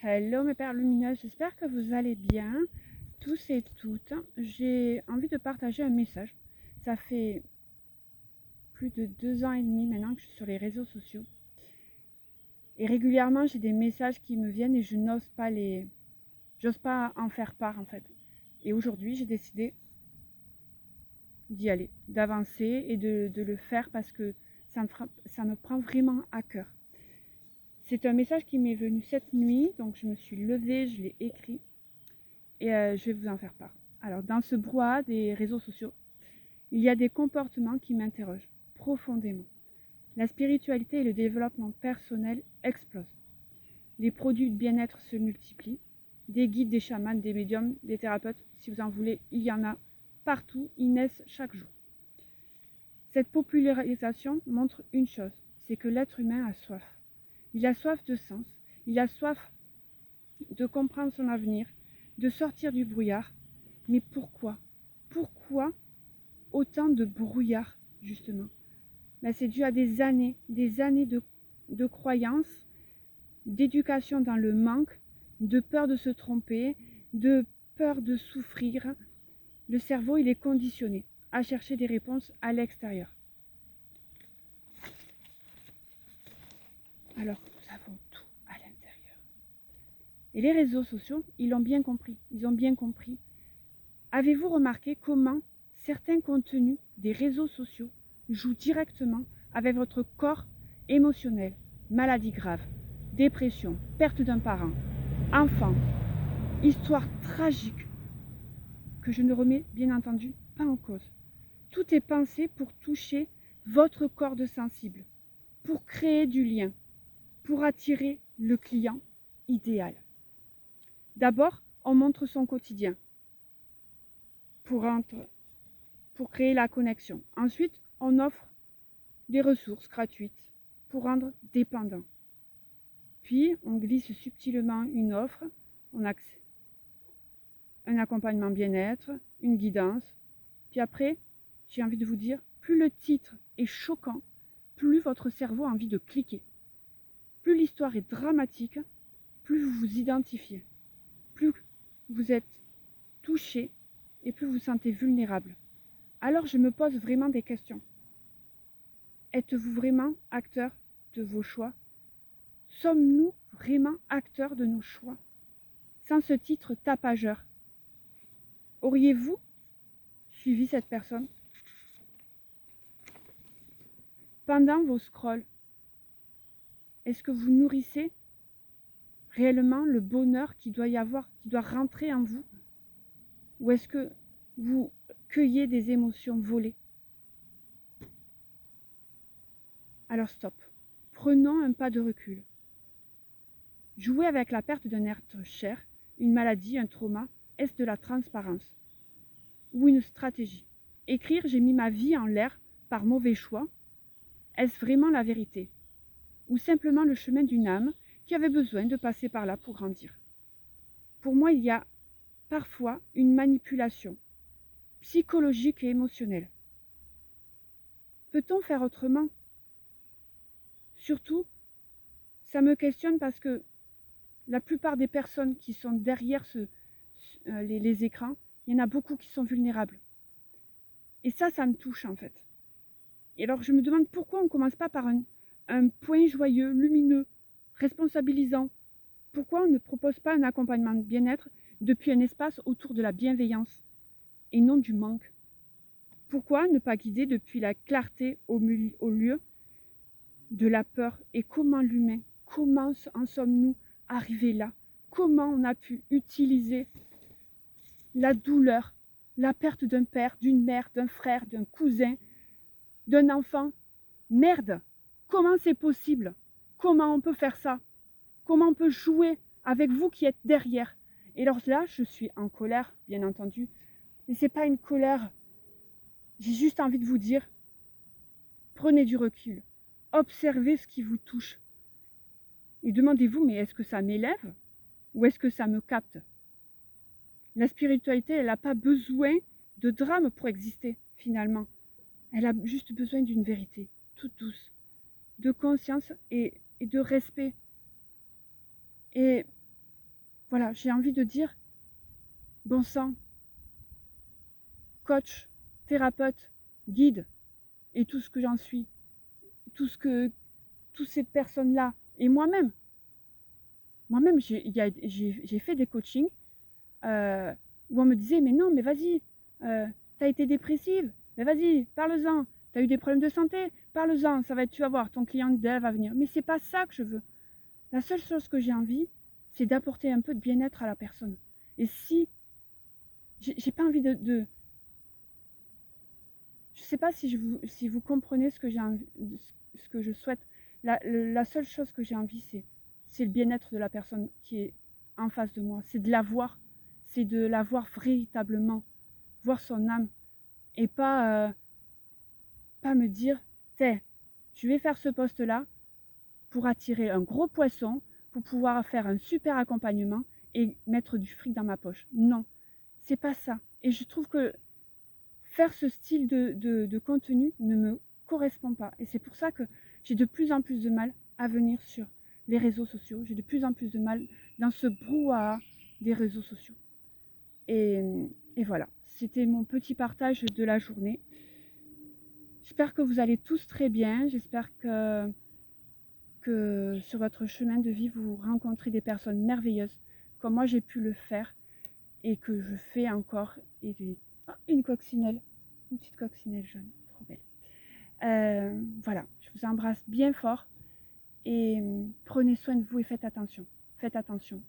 Hello mes perles lumineuses, j'espère que vous allez bien, tous et toutes. J'ai envie de partager un message. Ça fait plus de 2 ans et demi maintenant que je suis sur les réseaux sociaux. Et régulièrement, j'ai des messages qui me viennent et je j'ose pas en faire part en fait. Et aujourd'hui, j'ai décidé d'y aller, d'avancer et de le faire parce que ça me prend vraiment à cœur. C'est un message qui m'est venu cette nuit, donc je me suis levée, je l'ai écrit. Et je vais vous en faire part. Alors, dans ce brouhaha des réseaux sociaux, il y a des comportements qui m'interrogent profondément. La spiritualité et le développement personnel explosent. Les produits de bien-être se multiplient. Des guides, des chamans, des médiums, des thérapeutes, si vous en voulez, il y en a partout, ils naissent chaque jour. Cette popularisation montre une chose, c'est que l'être humain a soif. Il a soif de sens, il a soif de comprendre son avenir, de sortir du brouillard. Mais pourquoi? Pourquoi autant de brouillard, justement? C'est dû à des années de croyances, d'éducation dans le manque, de peur de se tromper, de peur de souffrir. Le cerveau, il est conditionné à chercher des réponses à l'extérieur. Alors que nous avons tout à l'intérieur. Et les réseaux sociaux, ils l'ont bien compris. Ils ont bien compris. Avez-vous remarqué comment certains contenus des réseaux sociaux jouent directement avec votre corps émotionnel? Maladie grave, dépression, perte d'un parent, enfant, histoire tragique que je ne remets bien entendu pas en cause. Tout est pensé pour toucher votre corps de sensible, pour créer du lien, pour attirer le client idéal. D'abord, on montre son quotidien pour créer la connexion. Ensuite, on offre des ressources gratuites pour rendre dépendant. Puis, on glisse subtilement une offre, on a un accompagnement bien-être, une guidance. Puis après, j'ai envie de vous dire, plus le titre est choquant, plus votre cerveau a envie de cliquer. Plus l'histoire est dramatique, plus vous vous identifiez, plus vous êtes touché et plus vous vous sentez vulnérable. Alors je me pose vraiment des questions. Êtes-vous vraiment acteur de vos choix? Sommes-nous vraiment acteurs de nos choix? Sans ce titre tapageur, auriez-vous suivi cette personne? Pendant vos scrolls, est-ce que vous nourrissez réellement le bonheur qui doit rentrer en vous? Ou est-ce que vous cueillez des émotions volées? Alors stop, prenons un pas de recul. Jouer avec la perte d'un être cher, une maladie, un trauma, est-ce de la transparence? Ou une stratégie? Écrire « j'ai mis ma vie en l'air par mauvais choix », est-ce vraiment la vérité? Ou simplement le chemin d'une âme qui avait besoin de passer par là pour grandir? Pour moi, il y a parfois une manipulation psychologique et émotionnelle. Peut-on faire autrement? Surtout, ça me questionne parce que la plupart des personnes qui sont derrière les écrans, il y en a beaucoup qui sont vulnérables. Et ça me touche en fait. Et alors je me demande pourquoi on ne commence pas par un point joyeux, lumineux, responsabilisant. Pourquoi on ne propose pas un accompagnement de bien-être depuis un espace autour de la bienveillance et non du manque? Pourquoi ne pas guider depuis la clarté au lieu de la peur? Et comment l'humain, comment en sommes-nous arrivés là? Comment on a pu utiliser la douleur, la perte d'un père, d'une mère, d'un frère, d'un cousin, d'un enfant? Merde! Comment c'est possible? Comment on peut faire ça? Comment on peut jouer avec vous qui êtes derrière? Et alors là, je suis en colère, bien entendu. Mais c'est pas une colère. J'ai juste envie de vous dire, prenez du recul. Observez ce qui vous touche. Et demandez-vous, mais est-ce que ça m'élève? Ou est-ce que ça me capte? La spiritualité, elle n'a pas besoin de drame pour exister, finalement. Elle a juste besoin d'une vérité, toute douce, de conscience et de respect. Et Voilà, j'ai envie de dire, bon sang, coach, thérapeute, guide, et tout ce que j'en suis, toutes ces personnes-là, et moi-même, j'ai fait des coachings où on me disait, mais non, mais vas-y, t'as été dépressive, mais vas-y, parle-en, t'as eu des problèmes de santé, parle-en, ça va être, tu vas voir, ton client idéal va venir. Mais c'est pas ça que je veux. La seule chose que j'ai envie, c'est d'apporter un peu de bien-être à la personne. Et si, j'ai pas envie je sais pas si vous comprenez ce que j'ai envie, ce que je souhaite. La seule chose que j'ai envie, c'est le bien-être de la personne qui est en face de moi. C'est de la voir véritablement, voir son âme, et pas me dire, je vais faire ce poste-là pour attirer un gros poisson, pour pouvoir faire un super accompagnement et mettre du fric dans ma poche. Non, c'est pas ça. Et je trouve que faire ce style de contenu ne me correspond pas. Et c'est pour ça que j'ai de plus en plus de mal à venir sur les réseaux sociaux. J'ai de plus en plus de mal dans ce brouhaha des réseaux sociaux. Et, et voilà, c'était mon petit partage de la journée. J'espère que vous allez tous très bien. J'espère que sur votre chemin de vie, vous rencontrez des personnes merveilleuses, comme moi j'ai pu le faire et que je fais encore. Et une coccinelle, une petite coccinelle jaune, trop belle. Voilà, je vous embrasse bien fort et prenez soin de vous et faites attention. Faites attention.